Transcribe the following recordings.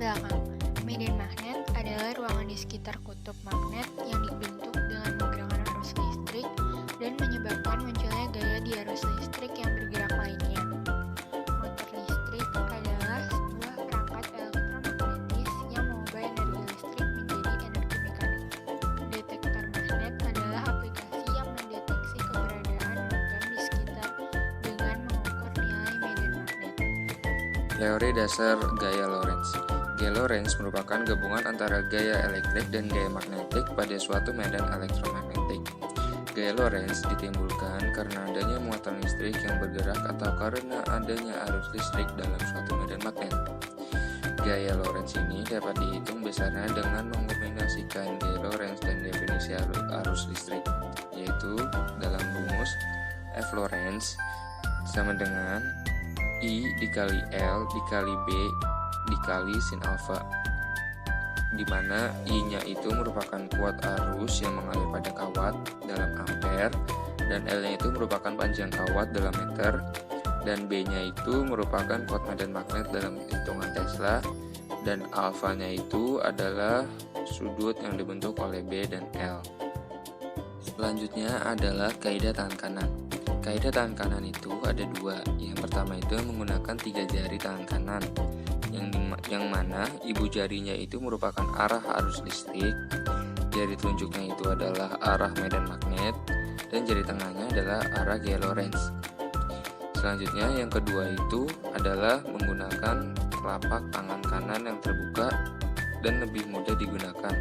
belakang. Medan magnet adalah ruangan di sekitar kutub magnet yang dibentuk dengan menggerakkan arus listrik dan menyebabkan munculnya gaya di arus listrik yang bergerak lainnya. Motor listrik adalah sebuah perangkat elektromagnetis yang mengubah energi listrik menjadi energi mekanik. Detektor magnet adalah aplikasi yang mendeteksi keberadaan logam di sekitar dengan mengukur nilai medan magnet. Teori dasar gaya Lorentz. Gaya Lorentz merupakan gabungan antara gaya elektrik dan gaya magnetik pada suatu medan elektromagnetik. Gaya Lorentz ditimbulkan karena adanya muatan listrik yang bergerak atau karena adanya arus listrik dalam suatu medan magnet. Gaya Lorentz ini dapat dihitung besarnya dengan mengombinasikan gaya Lorentz dan definisi arus listrik, yaitu dalam rumus F Lorentz sama dengan I dikali L dikali B dikali sin alfa, di mana I-nya itu merupakan kuat arus yang mengalir pada kawat dalam ampere, dan L-nya itu merupakan panjang kawat dalam meter, dan B-nya itu merupakan kuat medan magnet dalam hitungan Tesla, dan alfanya itu adalah sudut yang dibentuk oleh B dan L. Selanjutnya adalah kaidah tangan kanan. Kaidah tangan kanan itu ada dua. Yang pertama itu menggunakan 3 jari tangan kanan, yang mana ibu jarinya itu merupakan arah arus listrik, jari telunjuknya itu adalah arah medan magnet, dan jari tengahnya adalah arah gaya Lorentz. Selanjutnya yang kedua itu adalah menggunakan telapak tangan kanan yang terbuka dan lebih mudah digunakan.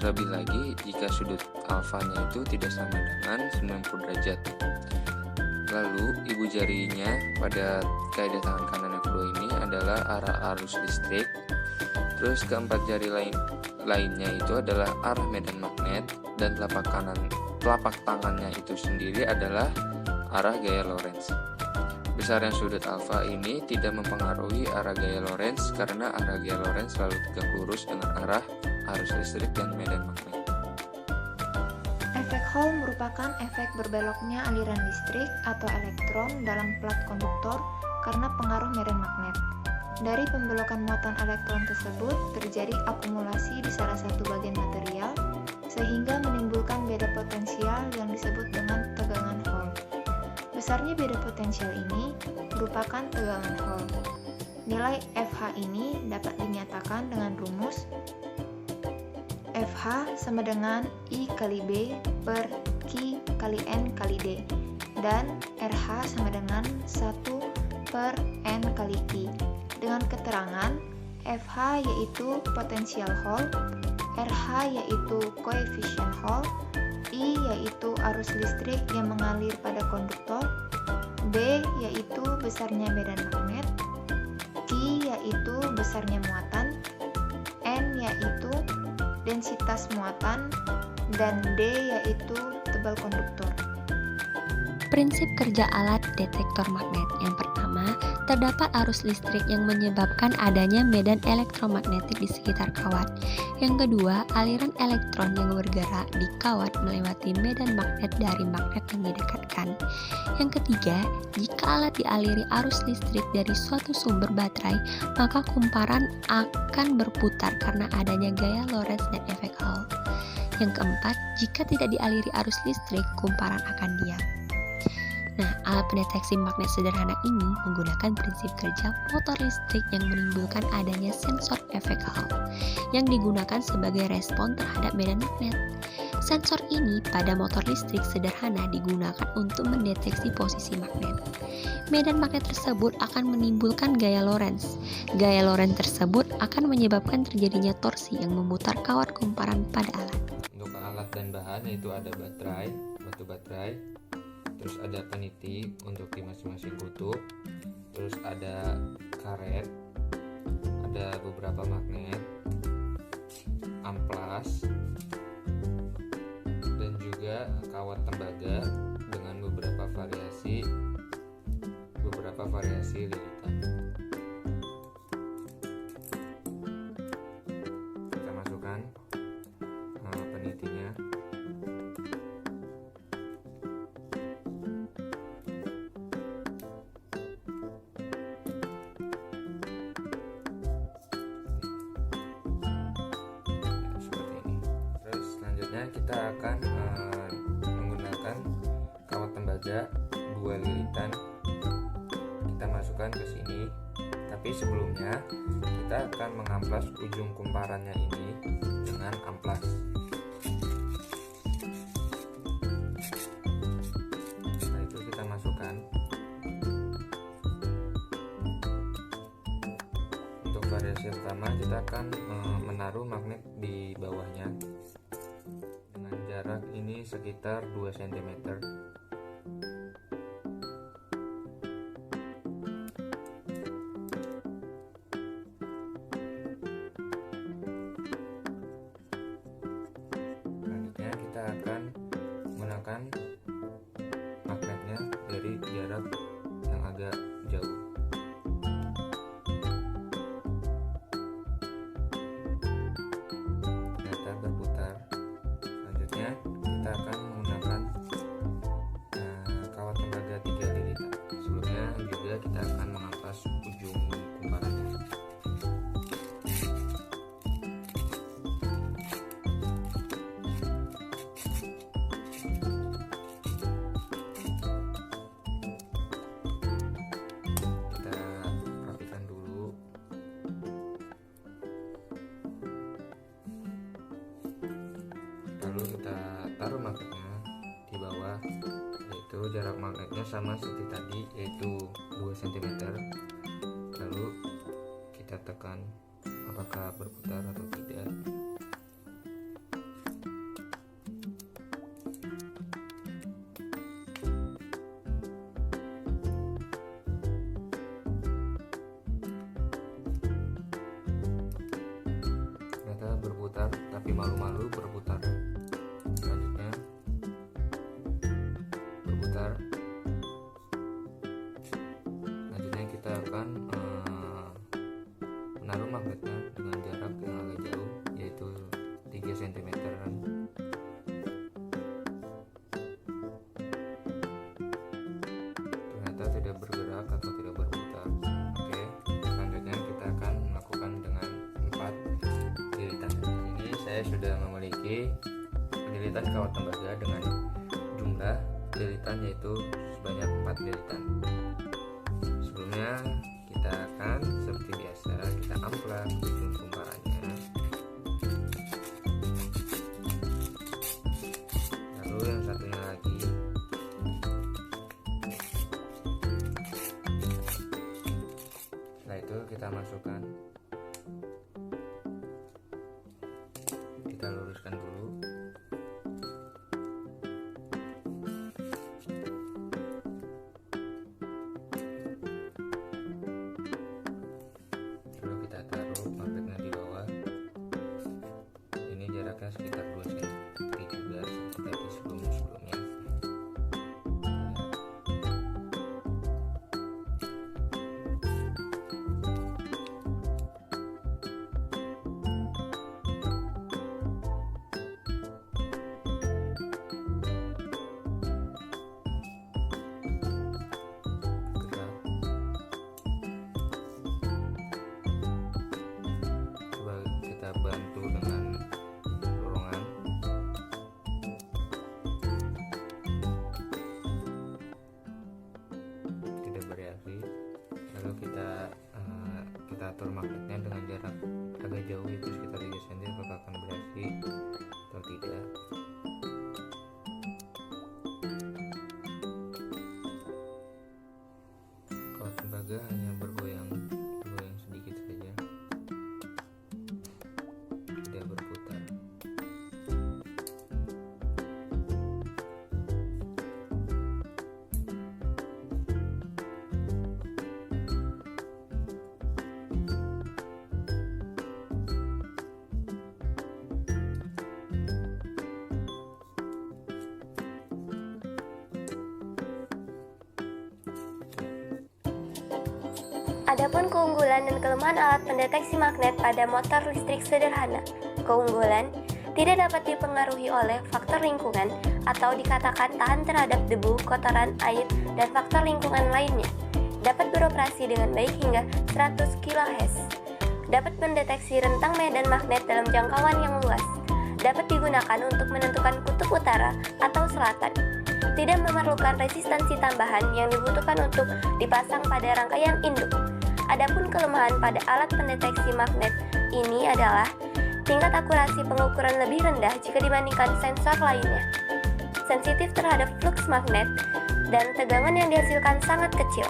Terlebih lagi jika sudut alfanya itu tidak sama dengan 90 derajat. Lalu ibu jarinya pada kaidah tangan kanan yang kedua ini adalah arah arus listrik. Terus keempat jari lainnya itu adalah arah medan magnet, dan telapak tangannya itu sendiri adalah arah gaya Lorentz. Besarnya sudut alfa ini tidak mempengaruhi arah gaya Lorentz karena arah gaya Lorentz selalu tegak lurus dengan arah arus listrik dan medan magnet. Efek Hall merupakan efek berbeloknya aliran listrik atau elektron dalam plat konduktor karena pengaruh medan magnet. Dari pembelokan muatan elektron tersebut terjadi akumulasi di salah satu bagian material sehingga menimbulkan beda potensial yang disebut dengan tegangan Hall. Besarnya beda potensial ini merupakan tegangan Hall. Nilai FH ini dapat dinyatakan dengan rumus FH sama dengan I kali B per Q kali N kali D, dan RH sama dengan 1 per N kali I, dengan keterangan FH yaitu potensial Hall, RH yaitu koefisien Hall, I yaitu arus listrik yang mengalir pada konduktor, B yaitu besarnya medan magnet, Q yaitu besarnya muatan, N yaitu densitas muatan, dan D yaitu tebal konduktor. Prinsip kerja alat detektor magnet. Yang pertama, terdapat arus listrik yang menyebabkan adanya medan elektromagnetik di sekitar kawat. Yang kedua, aliran elektron yang bergerak di kawat melewati medan magnet dari magnet yang didekatkan. Yang ketiga, jika alat dialiri arus listrik dari suatu sumber baterai, maka kumparan akan berputar karena adanya gaya Lorentz dan efek Hall. Yang keempat, jika tidak dialiri arus listrik, kumparan akan diam. Nah, alat pendeteksi magnet sederhana ini menggunakan prinsip kerja motor listrik yang menimbulkan adanya sensor efek Hall yang digunakan sebagai respon terhadap medan magnet. Sensor ini pada motor listrik sederhana digunakan untuk mendeteksi posisi magnet. Medan magnet tersebut akan menimbulkan gaya Lorentz. Gaya Lorentz tersebut akan menyebabkan terjadinya torsi yang memutar kawat kumparan pada alat. Untuk alat dan bahan yaitu ada batu baterai, terus ada peniti untuk di masing-masing kutub, terus ada karet, ada beberapa magnet, amplas, dan juga kawat tembaga dengan beberapa variasi lilitan. Kita masukkan penitinya. Selanjutnya kita akan menggunakan kawat tembaga 2 lilitan. Kita masukkan ke sini. Tapi sebelumnya kita akan mengamplas ujung kumparannya ini dengan amplas. Setelah itu kita masukkan. Untuk variasi pertama kita akan menaruh magnet di bawahnya dengan jarak ini sekitar 2 cm. Selanjutnya kita akan menggunakan magnetnya dari jarak yang agak jauh. Ternyata berputar. Selanjutnya kita akan menggunakan kawat tembaga 3 lilitan. Sebelumnya juga kita akan mengamplas ujung kumparannya. Kita rapikan dulu. Lalu kita taruh magnetnya di bawah, yaitu jarak magnetnya sama seperti tadi, yaitu 2 cm. Lalu kita tekan apakah berputar atau tidak. Ternyata berputar, tapi malu-malu berputar. Selanjutnya berputar. Selanjutnya kita akan menaruh magnetnya dengan jarak yang agak jauh, yaitu 3 cm. Ternyata tidak bergerak atau tidak berputar. Oke, selanjutnya kita akan melakukan dengan 4 lilitan. Di sini saya sudah memiliki lilitan kawat tembaga dengan jumlah lilitan yaitu sebanyak 4 lilitan. Sebelumnya kita akan seperti biasa kita amplas ujung kumparannya. Lalu yang satunya lagi. Setelah itu kita masukkan. Kita luruskan dulu. Lalu kita taruh magnetnya di bawah. Ini jaraknya sekitar 2 cm juga seperti sebelumnya. Coba kita bantu dengan dorongan. Tidak bereaksi. Lalu kita atur magnetnya dengan jarak agak jauh, itu sekitar 3 cm. Apakah akan bereaksi atau tidak? Kawat tembaga hanya bergoyang sedikit saja, tidak berputar. Adapun keunggulan dan kelemahan alat pendeteksi magnet pada motor listrik sederhana. Keunggulan, tidak dapat dipengaruhi oleh faktor lingkungan atau dikatakan tahan terhadap debu, kotoran, air, dan faktor lingkungan lainnya. Dapat beroperasi dengan baik hingga 100 kHz. Dapat mendeteksi rentang medan magnet dalam jangkauan yang luas. dapat digunakan untuk menentukan kutub utara atau selatan. Tidak memerlukan resistansi tambahan yang dibutuhkan untuk dipasang pada rangkaian induk. Adapun kelemahan pada alat pendeteksi magnet ini adalah tingkat akurasi pengukuran lebih rendah jika dibandingkan sensor lainnya. Sensitif terhadap fluks magnet dan tegangan yang dihasilkan sangat kecil.